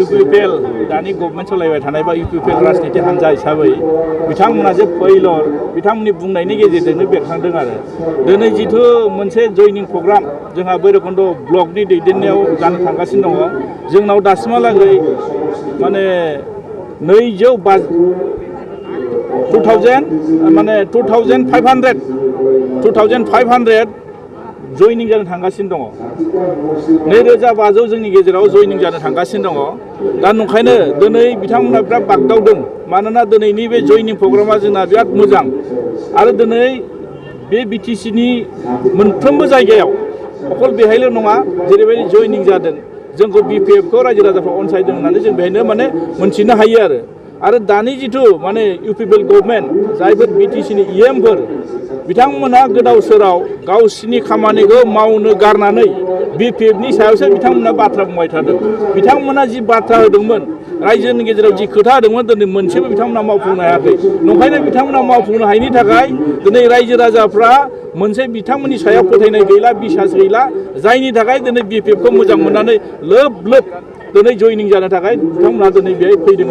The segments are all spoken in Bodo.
UPPL दानि गभर्नमेन्ट सालायबाय थानाय बा UPPL राजनिति हान्जा हिसाबै बिथांमोना जे फैलर बिथांमोननि बुंनायनि गेजेरजोंनो बेरखांदों आरो दिनै जिथु मोनसे जयनिं प्रग्राम जोंहा भैरबकुन्द ब्लकनि दैदेननायाव जानो थांगासिनो दङ जोंनाव दासिमहालागै माने 2500 जयनिं जानो थांगासिनो दङ 2500 जोंनि गेजेराव जयनिं जानो थांगासिनो दङ दा नंखायनो दिनै बिथांमोना बिराद बागदावदों मानोना दिनैनि बे जयनिं प्रग्रामा जोंना बिराद मोजां आरो दिनै बे BTCनि मोनफ्रोमबो जायगायाव अकल बेहायल' नङा जेरैबायदि जयनिं जादों जोंखौ BPFखौ रायजो राजाफ्रा अनसायदों होननानै जों बेहायनो माने मोनथिनो हायो आरो दानि जिथु माने UPPL गभर्नमेन्ट जायफोर BTCनि EMफोर बिथांमोना गोदाव सोराव गावसिनि खामानिखौ मावनो गारनानै BPFनि सायावसो बिथांमोना बाथ्रा बुंबाय थादों बिथांमोना जि बाथ्रा होदोंमोन रायजोनि गेजेराव जि खोथा होदोंमोन दिनै मोनसेबो बिथांमोना मावफुंनो हायाखै नंखायनो बिथांमोना मावफुंनो हायैनि थाखाय दिनै रायजो राजाफ्रा मोनसे बिथांमोननि सायाव फोथायनाय गैला बिसास गैला जायनि थाखाय दिनै BPFखौ मोजां मोननानै लोब दिनै जयनिं जानो थाखाय बिथांमोना दिनै बेहाय फैदों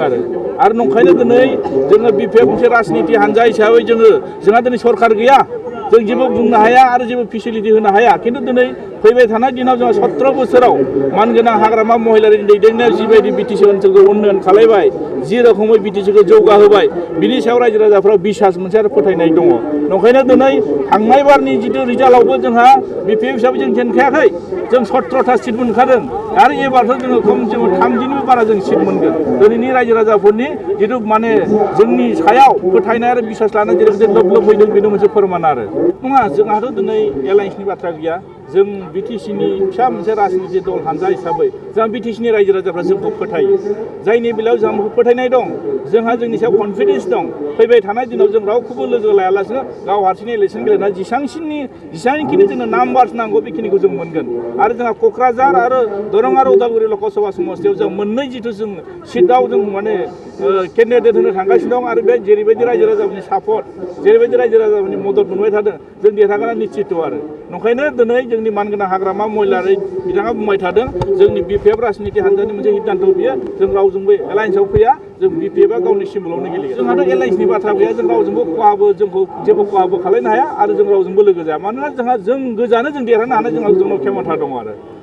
आरो नंखायनो दिनै जोङो BPF मोनसे राजनिति हान्जा हिसाबै जोंहा दिनै सरकार गैया जों जेबो बुंनो हाया आरो जेबो फेसिलिटि होनो हाया खिन्थु दिनै फैबाय थानाय दिनाव जोंहा 17 बोसोराव मानगोनां हाग्रामा महिलारिनि दैदेननायाव जिबायदि BTC ओनसोलखौ उन्नयन खालामबाय जि रोखोमै BTCखौ जौगाहोबाय बिनि सायाव रायजो राजाफ्रा बिसास मोनसे आरो फोथायनाय दङ नंखायनो दिनै थांनाय बारनि जिथु रिजाल्टआवबो जोंहा BPF हिसाबै जों जेनखायाखै जों 17टा सिट मोनखादों आरो एबारथ' जोङो खमसेखम 30निबो बारा जों सिट मोनगोन दिनैनि रायजो राजाफोरनि जिथु माने जोंनि सायाव फोथायनाय आरो बिसास लानाय जेरैबायदि लोब फैदों बेनो मोनसे फोरमान आरो नङा जोंहाथ' दिनै एलायन्सनि बाथ्रा गैया जों BTCनि फिसा मोनसे राजनिति दल हान्जा हिसाबै जों BTCनि रायजो राजाफ्रा जोंखौ फोथायो जायनि बेलायाव जोंहा फोथायनाय दं जोंहा जोंनि सायाव कनफिडेन्स दं फैबाय थानाय दिनाव जों रावखौबो लोगो लायालासिनो गाव हारसिङै इलेक्सन गेलेनानै जेसांखिनि जोंनो नाम्बार्स नांगौ बेखिनिखौ जों मोनगोन आरो जोंहा क'क्राझार आरो दरं आरो उदालगुरि लकसभा समस्तियाव जों मोननै जिथु जों सिटआव जों माने केन्डिडेट होनो थांगासिनो दं आरो बे जेरैबायदि रायजो राजाफोरनि सापर्ट जेरैबायदि रायजो राजाफोरनि मदद मोनबाय थादों जों देरहागोना निश्चित आरो नंखायनो दिनै जोंनि मानगोनां हाग्रामा महिलारि बिथाङा बुंबाय थादों जोंनि BPF राजनिति हान्जानि मोनसे सिद्धान्त बियो जों रावजोंबो एलायन्सआव फैया जों BPFआ गावनि सिम्बलावनो गेलेयो जोंहाथ' एलायन्सनि बाथ्रा गैया जों रावजोंबो जोंखौ जेबो खहाबो खालामनो हाया आरो जों रावजोंबो लोगो जाया मानोना जों गोजानो जों देरहानो हानाय जोंनाव खेमथा दङ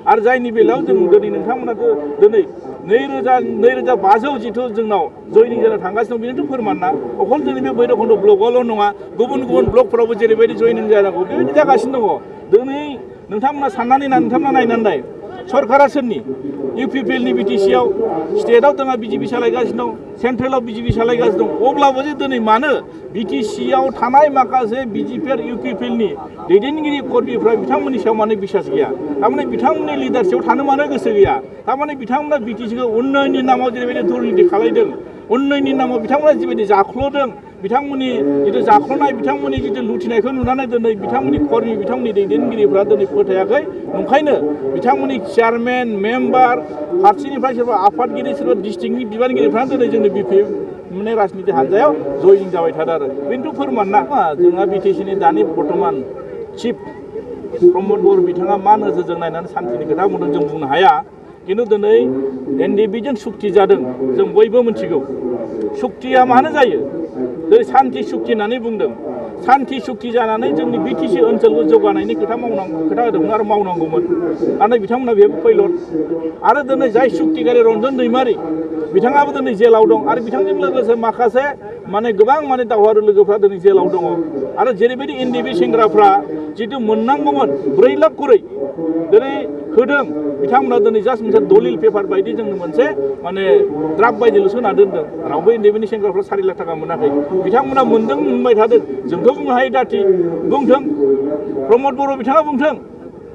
आरो जायनि बेलायाव जों दिनै नोंथांमोनाथ' दिनै 2500 जिथु जोंनाव जयनिं जानो थांगासिनो दं बेनोथ' फोरमान ना अखल जोंनि बे भैरबकुन्द ब्लकआवल' नङा गुबुन ब्लकफोरावबो जेरैबायदि जयनिं जानांगौ बेबायदि जागासिनो दङ दिनै नोंथांमोना साननानै नोंथांमोना नायनानै सरकारा सोरनि UPPLनि BTCआव स्टेटआव जोंहा BJP सालायगासिनो दं सेन्ट्रेलाव BJP सालायगासिनो दं अब्लाबो जे दिनै मानो BTCआव थानाय माखासे BJP आरो UPPLनि दैदेनगिरि कर्मिफ्रा बिथांमोननि सायाव मानो बिसास गैया थारमाने बिथांमोननि लिडारशिपआव थानो मानो गोसो गैया थारमाने बिथांमोना BTCखौ उन्नयननि नामाव जेरैबायदि दुर्निति खालायदों उन्नयननि नामाव बिथांमोना जिबायदि जाख्ल'दों बिथांमोननि जिथु जाख्ल'नाय बिथांमोननि जिथु लुथिनायखौ नुनानै दिनै बिथांमोननि कर्मि बिथांमोननि दैदेनगिरिफ्रा दिनै फोथायाखै ओंखायनो बिथांमोननि चेयारमेन मेम्बार फारसेनिफ्राय सोरबा आफादगिरि सोरबा डिस्ट्रिक्टनि बिबानगिरिफ्रा दिनै जोंनि BPF माने राजनिति हान्जायाव जयनिं जाबाय थादों आरो बेनोथ' फोरमान ना जोंहा BTCनि दानि बर्तमान चिफ प्रमद बर बिथाङा मा नोजोरजों नायनानै सान्थिनि खोथा बुंदों जों बुंनो हाया खिन्थु दिनै NDBजों सुक्ति जादों जों बयबो मिथिगौ सुक्तिया मानो जायो दिनै सान्थि सुक्ति होननानै बुंदों सान्थि सुक्ति जानानै जोंनि BTC ओनसोलखौ जौगानायनि खोथा होदोंमोन आरो मावनांगौमोन नाथाय बिथांमोना बेबो फैलर आरो दिनै जाय सुक्तिगारि रन्जन दैमारि बिथाङाबो दिनै जेलाव दं आरो बिथांजों लोगोसे माखासे माने गोबां माने दावहारु लोगोफ्रा दिनै जेलाव दङ आरो जेरैबायदि NDB सेंग्राफ्रा जितु मोननांगौमोन 4 लाख करै दिनै होदों बिथांमोना दिनै जास्ट मोनसे दलिल पेपार बायदि जोंनो मोनसे माने ड्राफ्ट बायदिल'सो होना दोनदों रावबो NDBनि सेंग्राफ्रा 4 लाख थाखा मोनाखै बिथांमोना मोनदों होनबाय थादों जोंथ' बुंनो हायो दाथि बुंथों प्रमद बर' बिथाङा बुंथों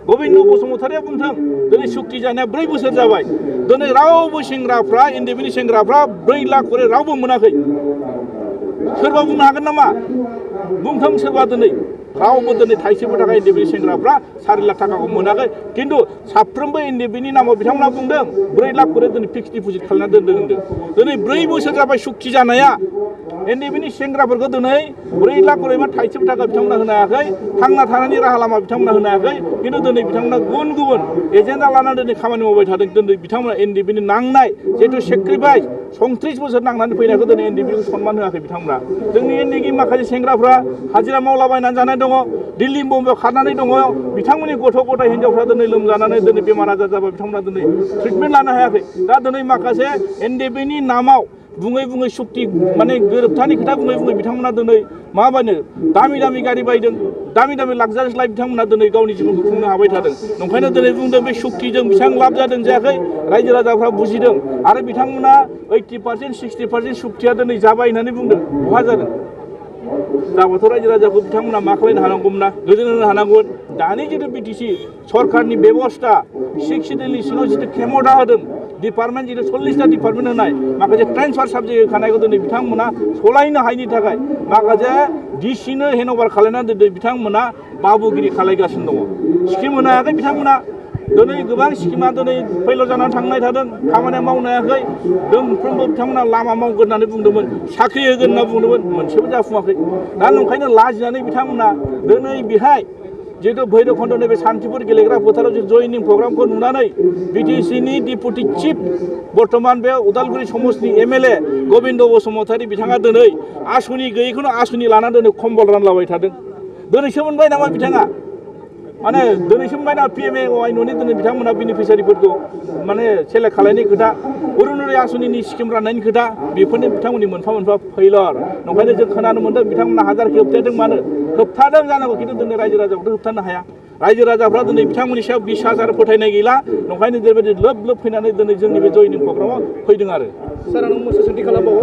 गबिन्द बसुमतारिया बुंथों दिनै सुक्ति जानाया 4 बोसोर जाबाय दिनै रावबो सेंग्राफ्रा NDBनि सेंग्राफ्रा 4 लाख करै रावबो मोनाखै सोरबा बुंनो हागोन नामा बुंथों सोरबा दिनै रावबो दिनै थाइसेबो थाखा NDBनि सेंग्राफ्रा 4 लाख थाखाखौ मोनाखै खिन्थु साफ्रोमबो NDBनि नामाव बिथांमोना बुंदों 4 लाख करै दिनै फिक्स डिप'जिट खालामना दोनदों होनदों दिनै 4 बोसोर जाबाय सुक्ति जानाया एनडिएफबि सेंग्राफोरखौ दिनै 4 लाख करि मा थाइसेबो थाखा बिथांमोना होनो हायाखै थांना थानायनि राहा लामा बिथांमोना होनो हायाखै खिन्थु दिनै बिथांमोना गुबुन गुबुन एजेन्डा लानानै दिनै खामानि मावबाय थादों दिनै बिथांमोना एनडिएफबिनि नांनाय जिहेतु सेक्रिफाइस 36 बोसोर नांनानै फैनायखौ दिनै एनडिएफबिखौ सनमान होआखै बिथांमोना जोंनि एनडिएफबि माखासे सेंग्राफ्रा हाजिरा मावलाबायनानै जानाय दङ दिल्ली मुम्बाइआव खारनानै दङ बिथांमोननि गथ' गथाय हिनजावफ्रा दिनै लोमजानानै दिनै बेमार आजार जाबाय बिथांमोना दिनै ट्रिटमेन्ट लानो हायाखै दा दिनै माखासे एनडिएफबिनि नामाव बुङै बुङै सुक्ति माने गोरोबथानि खोथा बुङै बुङै बिथांमोना दिनै माबानो दामि दामि गारि बायदों दामि दामि लाक्जारियास लाइफ बिथांमोना दिनै गावनि जिबनखौ खुंनो हाबाय थादों नंखायनो दिनै बुंदों बे सुक्तिजों बेसेबां लाब जादों जायाखै रायजो राजाफ्रा बुजिदों आरो बिथांमोना 80% 60% सुक्तिया दिनै जाबाय होननानै बुंदों बहा जादों जाबाथ' रायजो राजाखौ बिथांमोना मा खालामनो हानांगौमोन गोजोन होनो हानांगौमोन दानि जिथु बिटिसि सरकारनि बेबस्था 6 सिडिउलनि सिङाव जिथु खेमथा होदों डिपार्टमेन्ट जिथु 40टा डिपार्टमेन्ट होनाय माखासे ट्रेन्सफार साबजेक्ट होखानायखौ दिनै बिथांमोना सलायनो हायैनि थाखाय माखासे डिसिनो हेन्डअभार खालामनानै दिनै बिथांमोना बाबुगिरि खालायगासिनो दङ स्किम होनो हायाखै बिथांमोना दिनै गोबां स्किमा दिनै फैल' जानानै थांनाय थादों खामानि मावनो हायाखै दोंफ्रोमबो बिथांमोना लामा मावगोन होननानै बुंदोंमोन साख्रि होगोन होनना बुंदोंमोन मोनसेबो जाफुङाखै दा नंखायनो लाजिनानै बिथांमोना दिनै बेहाय जिहेतु भैरबखुन्द नैबे सान्तिपुर गेलेग्रा फोथाराव जे जयनिं प्रग्रामखौ नुनानै बिटिसिनि डिपुटि चिफ बर्तमान बे उदालगुरि समस्तिनि एमएलए गबिन्द बसुमतारी बिथाङा दिनै आसनि गैयैखौनो आसनि लानानै दिनै कम्बल रानलाबाय थादों दिनैसो मोनबाय नामा बिथाङा माने दिनैसो मोनबाय नामा पिएमएवाइ न'नि दिनै बिथांमोना बेनिफिसियारिफोरखौ माने सेलेक्ट खालायनायनि खोथा अरुण'दय आसनिनि स्किम राननायनि खोथा बेफोरनो बिथांमोननि मोनफा मोनफा फैलर नंखायनो जों खोनानो मोन्दों बिथांमोना हाजारखि होबथादों मानो होबथादों जानांगौ खिन्थु दिनै रायजो राजाखौथ' होबथानो हाया रायजो राजाफ्रा दिनै बिथांमोननि सायाव 20,000 फोथायनाय गैला नंखायनो जेरैबायदि लोब लोब फैनानै दिनै जोंनि बे जयनिं प्रग्रामाव फैदों आरो सार आं मोनसे सोंथि खालामबावो